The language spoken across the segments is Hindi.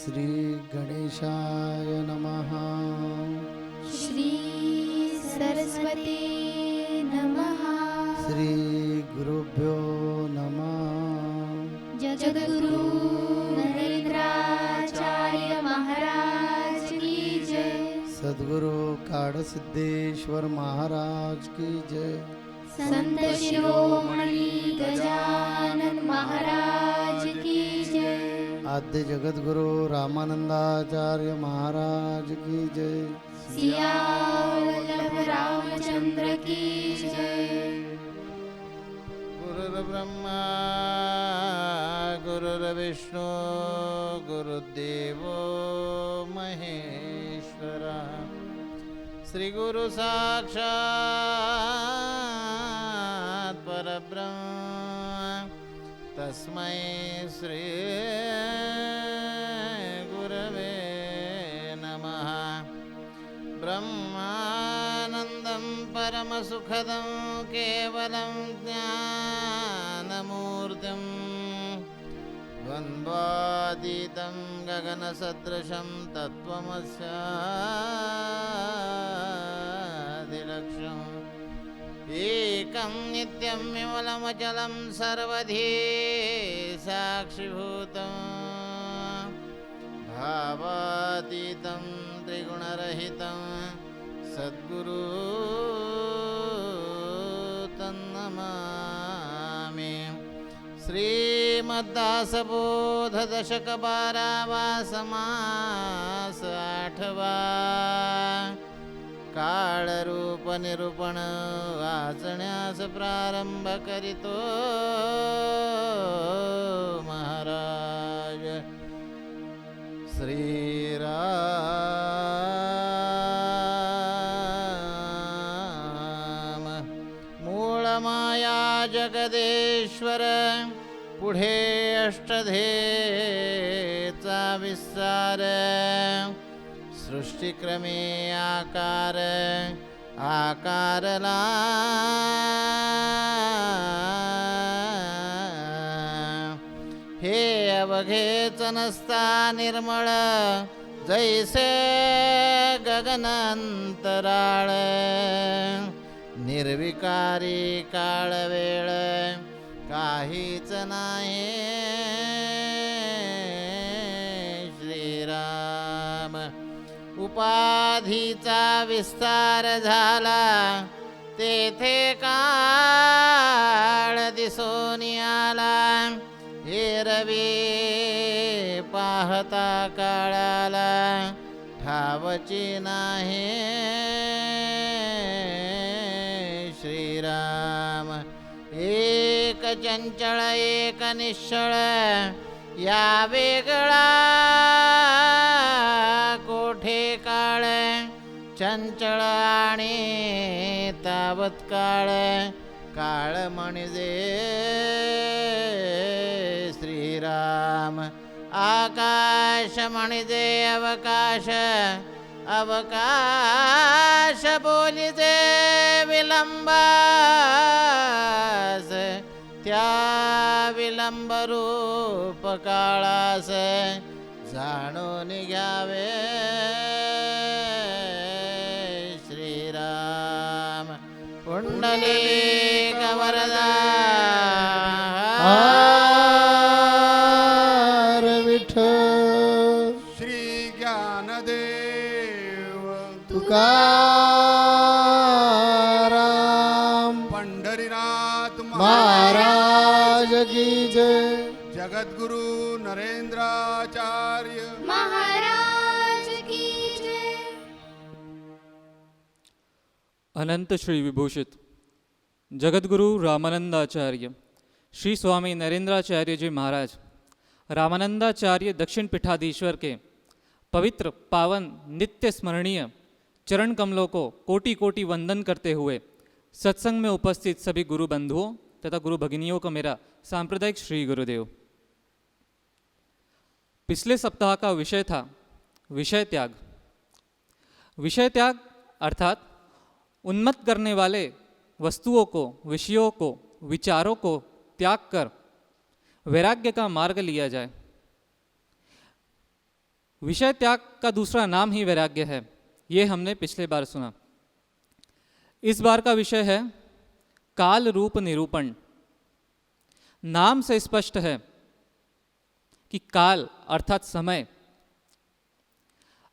श्री गणेशाय नमः। श्री सरस्वती नमः। श्री गुरुभ्यो नमः। जगद्गुरु नरेंद्राचार्य महाराज की जय। सद्गुरु काडसिद्धेश्वर महाराज की जय। संत शिरोमणि गजानन महाराज की जय। आद्य जगद्गुरु रामानंदाचार्य महाराज की जय। सियावल्लभ रामचंद्र की जय। गुरुर्ब्रह्मा गुरुर्विष्णु गुरुदेवो महेश्वरा। श्री गुरु साक्षात् परब्रह्म तस्मै श्री गुरवे नमः। ब्रह्मानन्दं परमसुखदं केवलं ज्ञानमूर्तिं द्वन्द्वातीतं गगनसदृशं तत्त्वमस्यादिलक्ष्यम् एकं नित्यं विमलमचलं सर्वधी साक्षिभूतं भावातीतं त्रिगुणरहितं सद्गुरु तन्नमामि। श्रीमद्दासबोधदशक 12वा समास 8वा काळरूप निरूपण वाचण्यास प्रारंभ करीतो महाराज। श्रीराम मूळ माया जगदेश्वर पुढे अष्टधेचा विस्तार सृष्टिक्रमे आकार आकारला हे अवघेच नसता निर्मळ जैसे गगनांतराळ निर्विकारी काळ वेळ काहीच नाही श्रीराम। उपाधीचा विस्तार झाला तेथे काळ दिसून आला एरवी पाहता काळाला ठावची नाही श्रीराम। एक चंचळ एक निश्चळ या वेगळा कोठे काळ चंचळ आणि तावत काळ काळ म्हणजे श्रीराम। आकाश म्हणजे अवकाश अवकाश बोलिजे विलंबास त्या विलंब रूप काळास जाणून घ्यावे श्रीराम। पुंडलीक वरदा हर विठ्ठल श्री ज्ञानदेव तुकाराम पंढरीनाथ महाराज की जय। जगद्गुरु नरेंद्राचार्य महाराज की जय। अनंत श्री विभूषित जगद्गुरु रामानंदाचार्य श्री स्वामी नरेंद्राचार्य जी महाराज रामानंदाचार्य दक्षिण पीठाधीश्वर के पवित्र पावन नित्य स्मरणीय चरण कमलों को कोटि कोटि वंदन करते हुए सत्संग में उपस्थित सभी गुरु बंधुओं तथा गुरु भगिनियों को मेरा सांप्रदायिक श्री गुरुदेव। पिछले सप्ताह का विषय था विषय त्याग। विषय त्याग अर्थात उन्मत्त करने वाले वस्तुओं को विषयों को विचारों को त्याग कर वैराग्य का मार्ग लिया जाए। विषय त्याग का दूसरा नाम ही वैराग्य है, ये हमने पिछले बार सुना। इस बार का विषय है काल रूप निरूपण। नाम से स्पष्ट है कि काल अर्थात समय।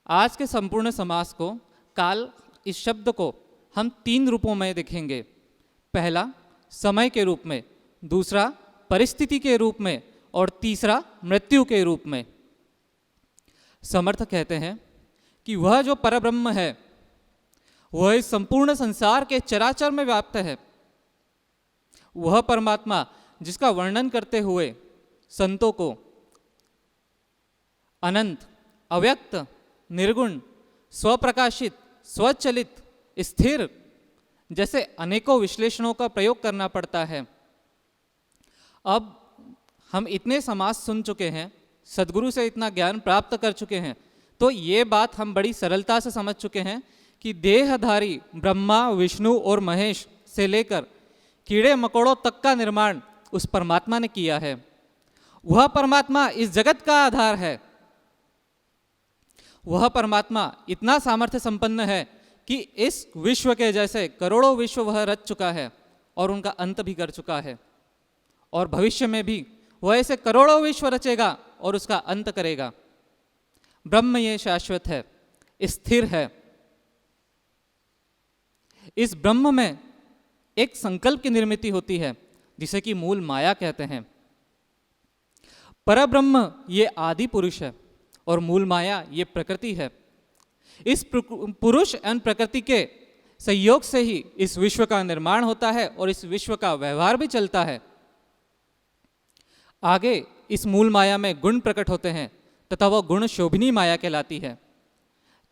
आज के संपूर्ण समास को, काल इस शब्द को हम 3 रूपों में देखेंगे। पहला समय के रूप में, दूसरा परिस्थिति के रूप में और तीसरा मृत्यु के रूप में। समर्थ कहते हैं कि वह जो परब्रह्म है वह इस संपूर्ण संसार के चराचर में व्याप्त है। वह परमात्मा जिसका वर्णन करते हुए संतों को अनंत, अव्यक्त, निर्गुण, स्वप्रकाशित, स्वचलित, स्थिर जैसे अनेकों विश्लेषणों का प्रयोग करना पड़ता है। अब हम इतने समास सुन चुके हैं, सद्गुरु से इतना ज्ञान प्राप्त कर चुके हैं, तो ये बात हम बड़ी सरलता से समझ चुके हैं कि देहधारी ब्रह्मा, विष्णु और महेश से लेकर कीड़े मकोड़ों तक का निर्माण उस परमात्मा ने किया है। वह परमात्मा इस जगत का आधार है। वह परमात्मा इतना सामर्थ्य संपन्न है कि इस विश्व के जैसे करोड़ों विश्व वह रच चुका है और उनका अंत भी कर चुका है, और भविष्य में भी वह ऐसे करोड़ों विश्व रचेगा और उसका अंत करेगा। ब्रह्म ये शाश्वत है, स्थिर है। इस ब्रह्म में एक संकल्प की निर्मित होती है जिसे कि मूल माया कहते हैं। परब्रह्म ये आदि पुरुष है और मूल माया ये प्रकृति है। इस पुरुष एवं प्रकृति के संयोग से ही इस विश्व का निर्माण होता है और इस विश्व का व्यवहार भी चलता है। आगे इस मूल माया में गुण प्रकट होते हैं तथा वह गुण शोभिनी माया कहलाती है,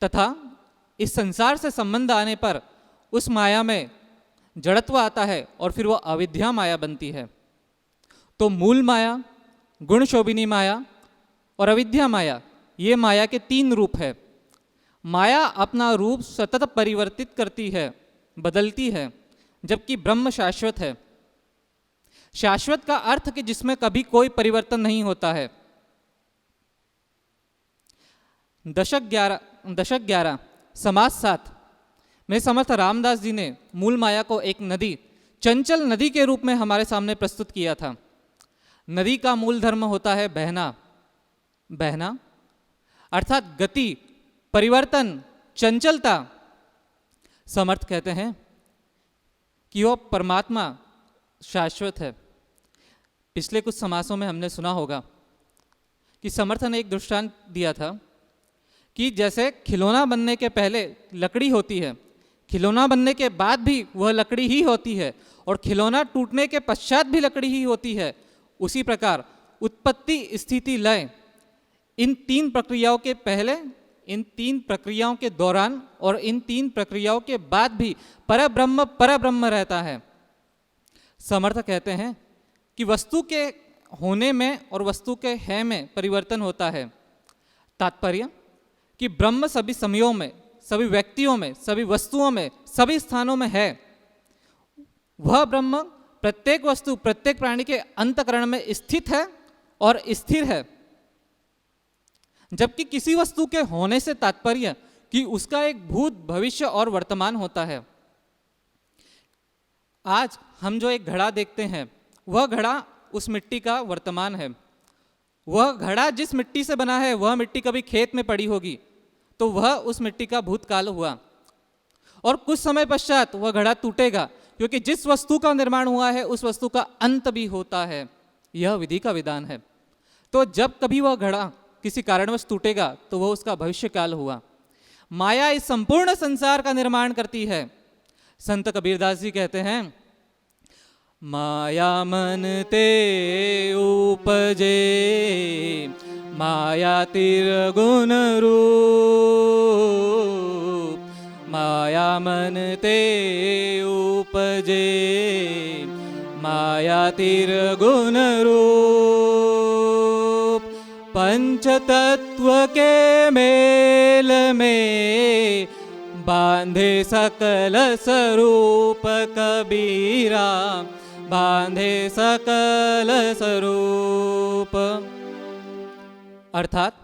तथा इस संसार से संबंध आने पर उस माया में जड़त्व आता है और फिर वह अविद्या माया बनती है। तो मूल माया, गुण शोभिनी माया और अविद्या माया, ये माया के 3 रूप है। माया अपना रूप सतत परिवर्तित करती है, बदलती है, जबकि ब्रह्म शाश्वत है। शाश्वत का अर्थ कि जिसमें कभी कोई परिवर्तन नहीं होता है। दशक 11 समास 7 में समर्थ रामदास जी ने मूल माया को एक नदी, चंचल नदी के रूप में हमारे सामने प्रस्तुत किया था। नदी का मूल धर्म होता है बहना। बहना अर्थात गति, परिवर्तन, चंचलता। समर्थ कहते हैं कि वह परमात्मा शाश्वत है। पिछले कुछ समासों में हमने सुना होगा कि समर्थ ने एक दृष्टांत दिया था कि जैसे खिलौना बनने के पहले लकड़ी होती है, खिलौना बनने के बाद भी वह लकड़ी ही होती है, और खिलौना टूटने के पश्चात भी लकड़ी ही होती है। उसी प्रकार उत्पत्ति, स्थिति, लय, इन 3 प्रक्रियाओं के पहले, इन 3 प्रक्रियाओं के दौरान और इन 3 प्रक्रियाओं के बाद भी परब्रह्म परब्रह्म रहता है। समर्थ कहते हैं कि वस्तु के होने में और वस्तु के है में परिवर्तन होता है। तात्पर्य कि ब्रह्म सभी समयों में, सभी व्यक्तियों में, सभी वस्तुओं में, सभी स्थानों में है। वह ब्रह्म प्रत्येक वस्तु, प्रत्येक प्राणी के अंतःकरण में स्थित है और स्थिर है। जबकि किसी वस्तु के होने से तात्पर्य कि उसका एक भूत, भविष्य और वर्तमान होता है। आज हम जो एक घड़ा देखते हैं, वह घड़ा उस मिट्टी का वर्तमान है। वह घड़ा जिस मिट्टी से बना है, वह मिट्टी कभी खेत में पड़ी होगी, तो वह उस मिट्टी का भूतकाल हुआ, और कुछ समय पश्चात वह घड़ा टूटेगा, क्योंकि जिस वस्तु का निर्माण हुआ है उस वस्तु का अंत भी होता है। यह विधि का विधान है। तो जब कभी वह घड़ा किसी कारणवश टूटेगा तो वह उसका भविष्य काल हुआ। माया इस संपूर्ण संसार का निर्माण करती है। संत कबीरदास जी कहते हैं, माया मन ते उपजे, माया तिरगुण रूप, माया मन ते उपजे, माया तिरगुण रूप, पंच तत्व के मेल में बांधे सकल स्वरूप कबीरा, बांधे सकल स्वरूप। अर्थात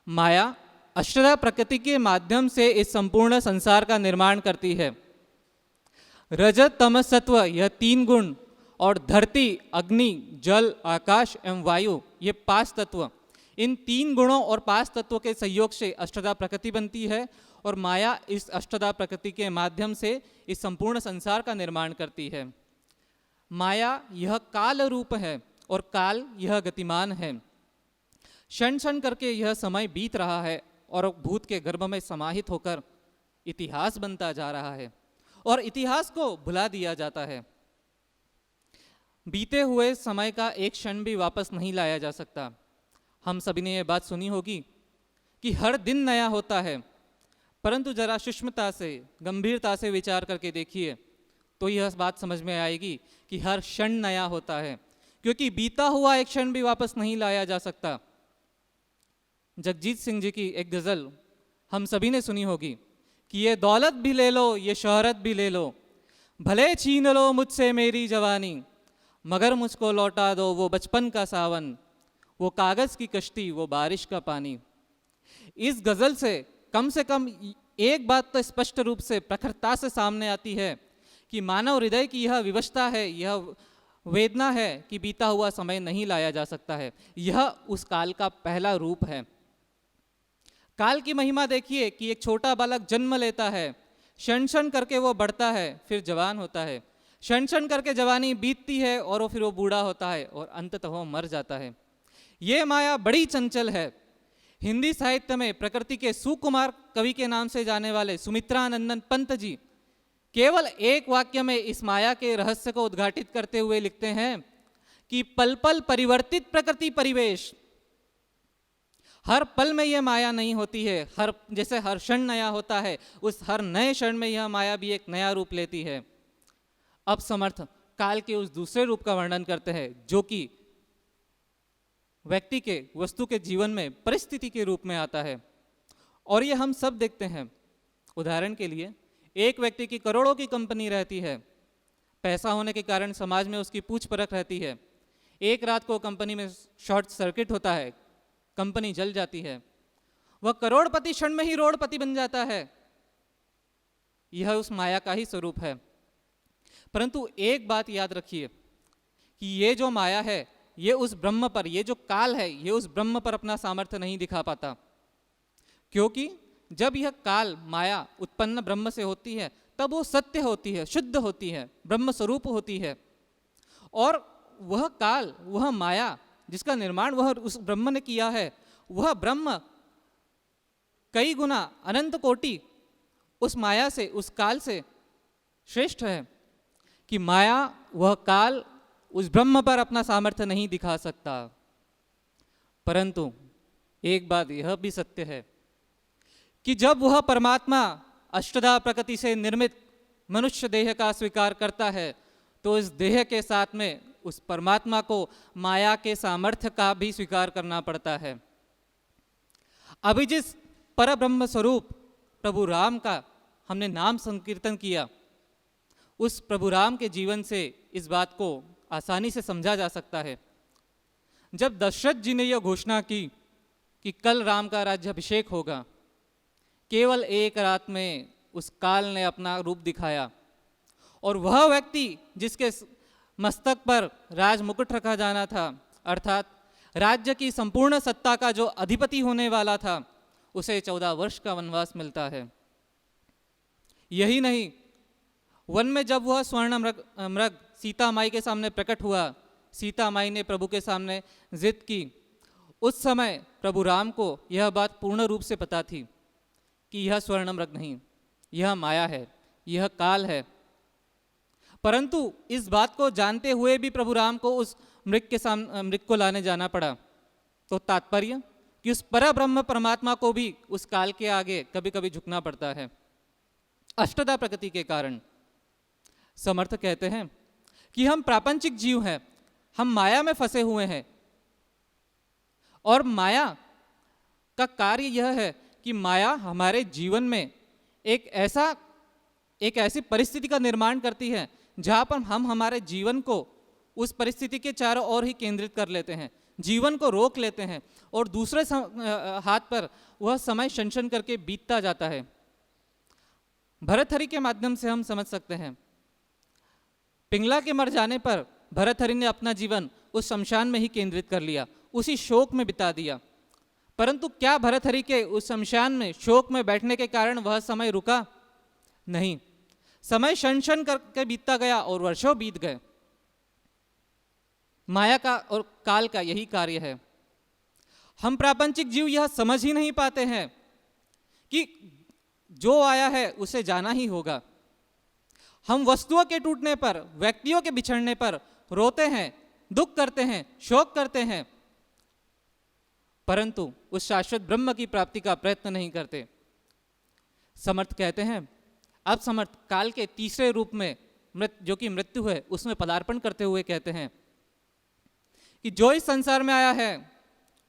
माया अष्टधा प्रकृति के माध्यम से इस संपूर्ण संसार का निर्माण करती है। रजत तमस सत्व यह तीन गुण और धरती अग्नि जल आकाश एवं वायु ये 5 तत्व, इन 3 गुणों और 5 तत्वों के सहयोग से अष्टधा प्रकृति बनती है और माया इस अष्टधा प्रकृति के माध्यम से इस संपूर्ण संसार का निर्माण करती है। माया यह काल रूप है और काल यह गतिमान है। क्षण क्षण करके यह समय बीत रहा है और भूत के गर्भ में समाहित होकर इतिहास बनता जा रहा है और इतिहास को भुला दिया जाता है। बीते हुए समय का एक क्षण भी वापस नहीं लाया जा सकता। हम सभी ने यह बात सुनी होगी कि हर दिन नया होता है, परंतु जरा सूक्ष्मता से गंभीरता से विचार करके देखिए तो यह बात समझ में आएगी कि हर क्षण नया होता है, क्योंकि बीता हुआ एक क्षण भी वापस नहीं लाया जा सकता। जगजीत सिंह जी की एक गज़ल हम सभी ने सुनी होगी कि ये दौलत भी ले लो ये शोहरत भी ले लो, भले छीन लो मुझसे मेरी जवानी, मगर मुझको लौटा दो वो बचपन का सावन, वो कागज़ की कश्ती वो बारिश का पानी। इस गज़ल से कम एक बात तो स्पष्ट रूप से प्रखरता से सामने आती है कि मानव हृदय की यह विवशता है, यह वेदना है कि बीता हुआ समय नहीं लाया जा सकता है। यह उस काल का पहला रूप है। काल की महिमा देखिए कि एक छोटा बालक जन्म लेता है, क्षण क्षण करके वो बढ़ता है, फिर जवान होता है, क्षण क्षण करके जवानी बीतती है और फिर वो बूढ़ा होता है और अंततः वो मर जाता है। ये माया बड़ी चंचल है। हिंदी साहित्य में प्रकृति के सुकुमार कवि के नाम से जाने वाले सुमित्रानंदन पंत जी केवल एक वाक्य में इस माया के रहस्य को उद्घाटित करते हुए लिखते हैं कि पल पल परिवर्तित प्रकृति परिवेश। हर पल में यह माया नहीं होती है, जैसे हर क्षण नया होता है, उस हर नए क्षण में यह माया भी एक नया रूप लेती है। अब समर्थ काल के उस दूसरे रूप का वर्णन करते हैं जो कि व्यक्ति के वस्तु के जीवन में परिस्थिति के रूप में आता है, और ये हम सब देखते हैं। उदाहरण के लिए एक व्यक्ति की करोड़ों की कंपनी रहती है, पैसा होने के कारण समाज में उसकी पूछ परख रहती है। एक रात को कंपनी में शॉर्ट सर्किट होता है, कंपनी जल जाती है, वह करोड़पति क्षण में ही रोड़पति बन जाता है। यह उस माया का ही स्वरूप है। परंतु एक बात याद रखिए कि ये जो माया है ये उस ब्रह्म पर, ये जो काल है ये उस ब्रह्म पर अपना सामर्थ्य नहीं दिखा पाता, क्योंकि जब यह काल माया उत्पन्न ब्रह्म से होती है तब वो सत्य होती है, शुद्ध होती है, ब्रह्म स्वरूप होती है। और वह काल, वह माया जिसका निर्माण वह उस ब्रह्म ने किया है, वह ब्रह्म कई गुना अनंत कोटि उस माया से, उस काल से श्रेष्ठ है कि माया, वह काल उस ब्रह्म पर अपना सामर्थ्य नहीं दिखा सकता। परंतु एक बात यह भी सत्य है कि जब वह परमात्मा अष्टधा प्रकृति से निर्मित मनुष्य देह का स्वीकार करता है तो इस देह के साथ में उस परमात्मा को माया के सामर्थ्य का भी स्वीकार करना पड़ता है। अभी जिस परब्रह्म स्वरूप प्रभु राम का हमने नाम संकीर्तन किया, उस प्रभु राम के जीवन से इस बात को आसानी से समझा जा सकता है। जब दशरथ जी ने यह घोषणा की कि कल राम का राज्याभिषेक होगा, केवल एक रात में उस काल ने अपना रूप दिखाया और वह व्यक्ति जिसके मस्तक पर राज मुकुट रखा जाना था, अर्थात राज्य की संपूर्ण सत्ता का जो अधिपति होने वाला था, उसे 14 वर्ष का वनवास मिलता है। यही नहीं, वन में जब वह स्वर्ण मृग सीता माई के सामने प्रकट हुआ, सीता माई ने प्रभु के सामने जिद की, उस समय प्रभु राम को यह बात पूर्ण रूप से पता थी कि यह स्वर्ण मृग नहीं, यह माया है, यह काल है। परंतु इस बात को जानते हुए भी प्रभु राम को उस मृग को लाने जाना पड़ा। तो तात्पर्य कि उस परब्रह्म परमात्मा को भी उस काल के आगे कभी कभी झुकना पड़ता है, अष्टधा प्रकृति के कारण। समर्थ कहते हैं कि हम प्रापंचिक जीव हैं, हम माया में फंसे हुए हैं, और माया का कार्य यह है कि माया हमारे जीवन में एक ऐसी परिस्थिति का निर्माण करती है जहाँ पर हम हमारे जीवन को उस परिस्थिति के चारों ओर ही केंद्रित कर लेते हैं, जीवन को रोक लेते हैं और दूसरे हाथ पर वह समय क्षण करके बीतता जाता है। भर्तहरि के माध्यम से हम समझ सकते हैं, पिंगला के मर जाने पर भर्तहरि ने अपना जीवन उस शमशान में ही केंद्रित कर लिया, उसी शोक में बिता दिया। परंतु क्या भर्तहरि के उस शमशान में शोक में बैठने के कारण वह समय रुका? नहीं, समय क्षण करके बीतता गया और वर्षों बीत गए। माया का और काल का यही कार्य है। हम प्रापंचिक जीव यह समझ ही नहीं पाते हैं कि जो आया है उसे जाना ही होगा। हम वस्तुओं के टूटने पर, व्यक्तियों के बिछड़ने पर रोते हैं, दुख करते हैं, शोक करते हैं, परंतु उस शाश्वत ब्रह्म की प्राप्ति का प्रयत्न नहीं करते। समर्थ कहते हैं, अब समर्थ काल के तीसरे रूप में जो कि मृत्यु है उसमें पदार्पण करते हुए कहते हैं कि जो इस संसार में आया है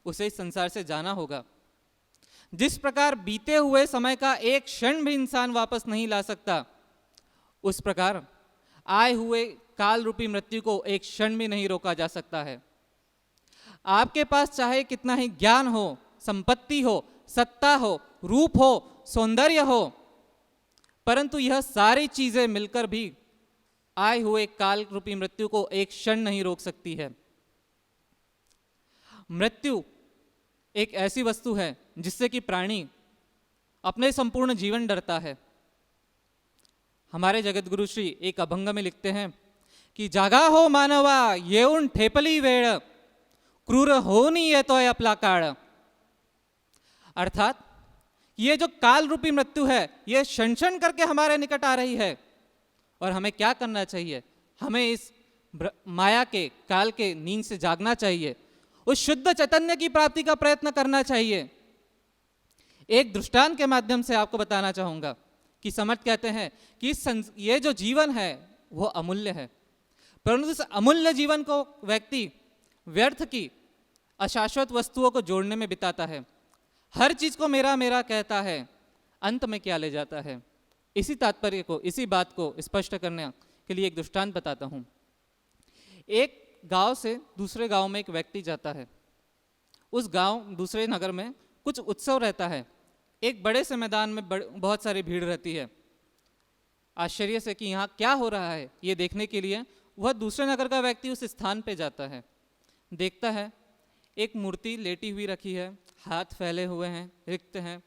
उसे इस संसार से जाना होगा। जिस प्रकार बीते हुए समय का एक क्षण भी इंसान वापस नहीं ला सकता, उस प्रकार आए हुए काल रूपी मृत्यु को एक क्षण भी नहीं रोका जा सकता है। आपके पास चाहे कितना ही ज्ञान हो, संपत्ति हो, सत्ता हो, रूप हो, सौंदर्य हो, परंतु यह सारी चीजें मिलकर भी आए हुए काल रूपी मृत्यु को एक क्षण नहीं रोक सकती है। मृत्यु एक ऐसी वस्तु है जिससे कि प्राणी अपने संपूर्ण जीवन डरता है। हमारे जगत गुरु श्री एक अभंग में लिखते हैं कि जागा हो मानवा येऊन ठेपली वेळ, क्रूर होनी ये तो अपला काळ। अर्थात ये जो काल रूपी मृत्यु है ये क्षण करके हमारे निकट आ रही है और हमें क्या करना चाहिए? हमें इस माया के काल के नींद से जागना चाहिए, उस शुद्ध चैतन्य की प्राप्ति का प्रयत्न करना चाहिए। एक दृष्टांत के माध्यम से आपको बताना चाहूंगा कि समर्थ कहते हैं कि ये जो जीवन है वो अमूल्य है, परंतु इस अमूल्य जीवन को व्यक्ति व्यर्थ की अशाश्वत वस्तुओं को जोड़ने में बिताता है। हर चीज को मेरा मेरा कहता है, अंत में क्या ले जाता है? इसी तात्पर्य को, इसी बात को स्पष्ट करने के लिए एक दृष्टांत बताता हूं। एक गांव से दूसरे गांव में एक व्यक्ति जाता है। उस गांव दूसरे नगर में कुछ उत्सव रहता है। एक बड़े से मैदान में बहुत सारी भीड़ रहती है। आश्चर्य से कि यहाँ क्या हो रहा है ये देखने के लिए वह दूसरे नगर का व्यक्ति उस स्थान पे जाता है। देखता है एक मूर्ति लेटी हुई रखी है, हाथ फैले हुए हैं, रिक्त हैं।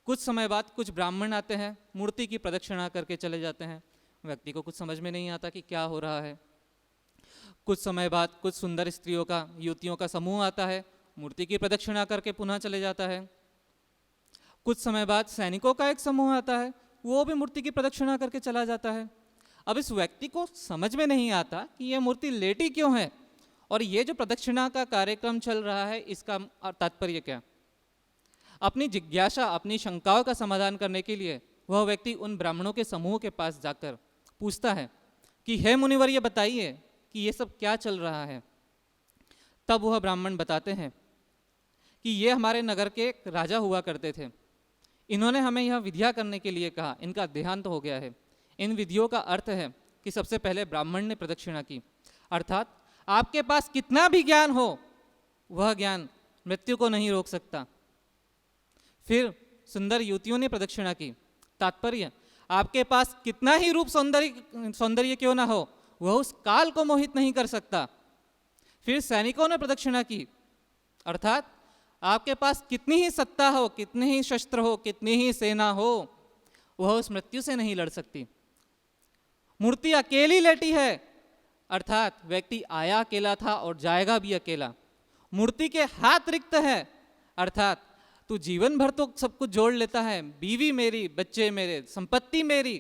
कुछ समय बाद कुछ ब्राह्मण आते हैं, मूर्ति की प्रदक्षिणा करके चले जाते हैं। व्यक्ति को कुछ समझ में नहीं आता कि क्या हो रहा है। कुछ समय बाद कुछ सुंदर स्त्रियों का, युवतियों का समूह आता है, मूर्ति की प्रदक्षिणा करके पुनः चले जाता है। कुछ समय बाद सैनिकों का एक समूह आता है, वो भी मूर्ति की प्रदक्षिणा करके चला जाता है। अब इस व्यक्ति को समझ में नहीं आता कि यह मूर्ति लेटी क्यों है और ये जो प्रदक्षिणा का कार्यक्रम चल रहा है इसका तात्पर्य क्या। अपनी जिज्ञासा, अपनी शंकाओं का समाधान करने के लिए वह व्यक्ति उन ब्राह्मणों के समूह के पास जाकर पूछता है कि हे मुनिवर ये बताइए कि ये सब क्या चल रहा है। तब वह ब्राह्मण बताते हैं कि ये हमारे नगर के एक राजा हुआ करते थे। इन्होंने हमें यह विधियां करने के लिए कहा, इनका देहांत हो गया है। इन विधियों का अर्थ है कि सबसे पहले ब्राह्मण ने प्रदक्षिणा की, अर्थात आपके पास कितना भी ज्ञान हो वह ज्ञान मृत्यु को नहीं रोक सकता। फिर सुंदर युवतियों ने प्रदक्षिणा की, तात्पर्य आपके पास कितना ही रूप सौंदर्य क्यों ना हो वह उस काल को मोहित नहीं कर सकता। फिर सैनिकों ने प्रदक्षिणा की, अर्थात आपके पास कितनी ही सत्ता हो, कितने ही शस्त्र हो, कितनी ही सेना हो, वह उस मृत्यु से नहीं लड़ सकती। मूर्ति अकेली लेटी है, अर्थात व्यक्ति आया अकेला था और जाएगा भी अकेला। मूर्ति के हाथ रिक्त है, अर्थात तू जीवन भर तो सब कुछ जोड़ लेता है, बीवी मेरी, बच्चे मेरे, संपत्ति मेरी,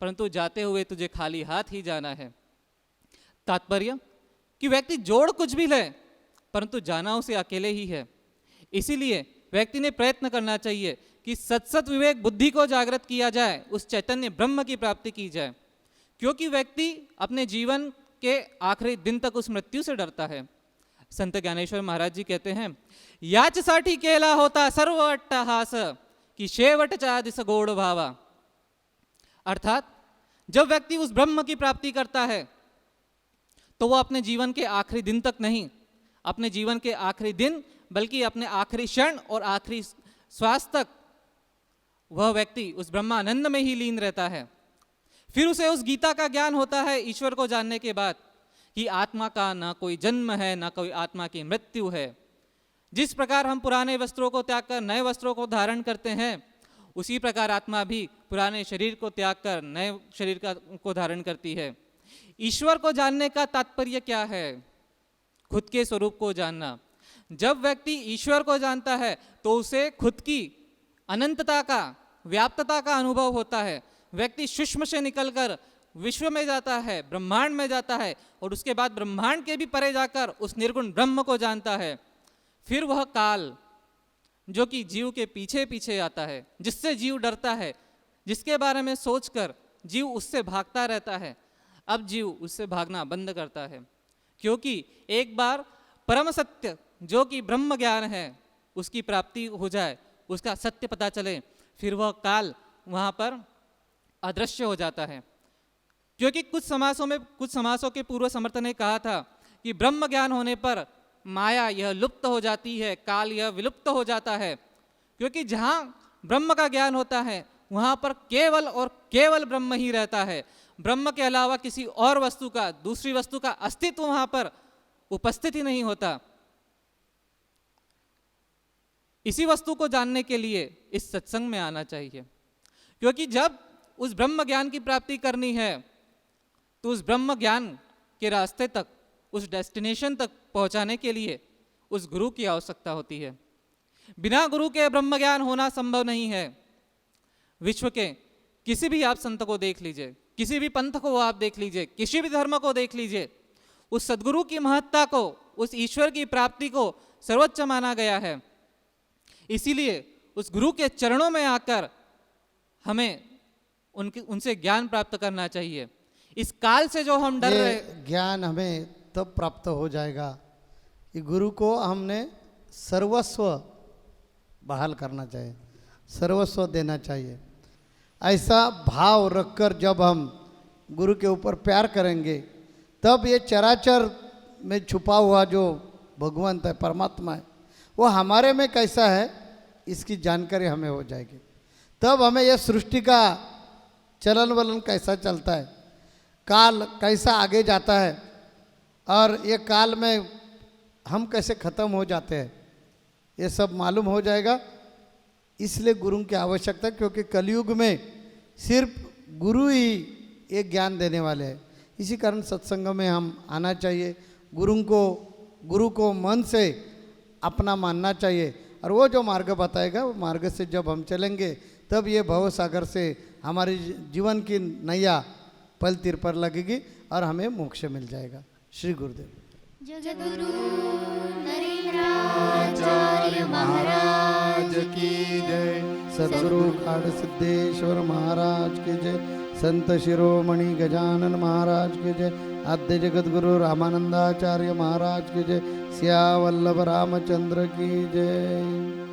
परंतु जाते हुए तुझे खाली हाथ ही जाना है। तात्पर्य कि व्यक्ति जोड़ कुछ भी ले परंतु जाना उसे अकेले ही है। इसीलिए व्यक्ति ने प्रयत्न करना चाहिए कि सत विवेक बुद्धि को जागृत किया जाए, उस चैतन्य ब्रह्म की प्राप्ति की जाए, क्योंकि व्यक्ति अपने जीवन के आखिरी दिन तक उस मृत्यु से डरता है। संत ज्ञानेश्वर महाराज जी कहते हैं, याचसाठी केला होता सर्व अट्टहास कि शेवटचा दिस गोड भावा। अर्थात जब व्यक्ति उस ब्रह्म की प्राप्ति करता है तो वह अपने जीवन के आखिरी दिन तक नहीं, अपने जीवन के आखिरी दिन बल्कि अपने आखिरी क्षण और आखिरी श्वास तक वह व्यक्ति उस ब्रह्मानंद में ही लीन रहता है। फिर उसे उस गीता का ज्ञान होता है ईश्वर को जानने के बाद कि आत्मा का ना कोई जन्म है, ना कोई आत्मा की मृत्यु है। जिस प्रकार हम पुराने वस्त्रों को त्याग कर नए वस्त्रों को धारण करते हैं, उसी प्रकार आत्मा भी पुराने शरीर को त्याग कर नए शरीर को धारण करती है। ईश्वर को जानने का तात्पर्य क्या है? खुद के स्वरूप को जानना। जब व्यक्ति ईश्वर को जानता है तो उसे खुद की अनंतता का, व्याप्तता का अनुभव होता है। व्यक्ति सूक्ष्म से निकलकर विश्व में जाता है, ब्रह्मांड में जाता है, और उसके बाद ब्रह्मांड के भी परे जाकर उस निर्गुण ब्रह्म को जानता है। फिर वह काल जो कि जीव के पीछे पीछे आता है, जिससे जीव डरता है, जिसके बारे में सोचकर जीव उससे भागता रहता है, अब जीव उससे भागना बंद करता है। क्योंकि एक बार परम सत्य जो कि ब्रह्म ज्ञान है उसकी प्राप्ति हो जाए, उसका सत्य पता चले, फिर वह काल वहाँ पर अदृश्य हो जाता है। क्योंकि कुछ समासों के पूर्व समर्थ ने कहा था कि ब्रह्म ज्ञान होने पर माया यह लुप्त हो जाती है, काल यह विलुप्त हो जाता है। क्योंकि जहाँ ब्रह्म का ज्ञान होता है वहाँ पर केवल और केवल ब्रह्म ही रहता है। ब्रह्म के अलावा किसी और वस्तु का, दूसरी वस्तु का अस्तित्व वहाँ पर उपस्थित ही नहीं होता। इसी वस्तु को जानने के लिए इस सत्संग में आना चाहिए। क्योंकि जब उस ब्रह्म ज्ञान की प्राप्ति करनी है तो उस ब्रह्म ज्ञान के रास्ते तक, उस डेस्टिनेशन तक पहुंचाने के लिए उस गुरु की आवश्यकता होती है। बिना गुरु के ब्रह्म ज्ञान होना संभव नहीं है। विश्व के किसी भी आप संत को देख लीजिए, किसी भी पंथ को आप देख लीजिए, किसी भी धर्म को देख लीजिए, उस सदगुरु की महत्ता को, उस ईश्वर की प्राप्ति को सर्वोच्च माना गया है। इसीलिए उस गुरु के चरणों में आकर हमें उनसे ज्ञान प्राप्त करना चाहिए। इस काल से जो हम डर रहे, ज्ञान हमें तब प्राप्त हो जाएगा कि गुरु को हमने सर्वस्व बहाल करना चाहिए, सर्वस्व देना चाहिए। ऐसा भाव रखकर जब हम गुरु के ऊपर प्यार करेंगे तब ये चराचर में छुपा हुआ जो भगवंत है, परमात्मा है, वो हमारे में कैसा है इसकी जानकारी हमें हो जाएगी। तब हमें यह सृष्टि का चलन वलन कैसा चलता है, काल कैसा आगे जाता है, और ये काल में हम कैसे ख़त्म हो जाते हैं, ये सब मालूम हो जाएगा। इसलिए गुरु की आवश्यकता, क्योंकि कलयुग में सिर्फ गुरु ही ये ज्ञान देने वाले हैं। इसी कारण सत्संग में हम आना चाहिए, गुरु को मन से अपना मानना चाहिए, और वो जो मार्ग बताएगा वो मार्ग से जब हम चलेंगे तब ये भव सागर से हमारी जीवन की नैया पल तीर पर लगेगी और हमें मोक्ष मिल जाएगा। श्री गुरुदेव। जगद्गुरु नरेंद्राचार्य महाराज की जय। सद्गुरु काड़ सिद्धेश्वर महाराज की जय। संत शिरोमणि गजानन महाराज की जय। आद्य जगद्गुरु रामानंदाचार्य महाराज की जय। सियावल्लभ रामचंद्र की जय।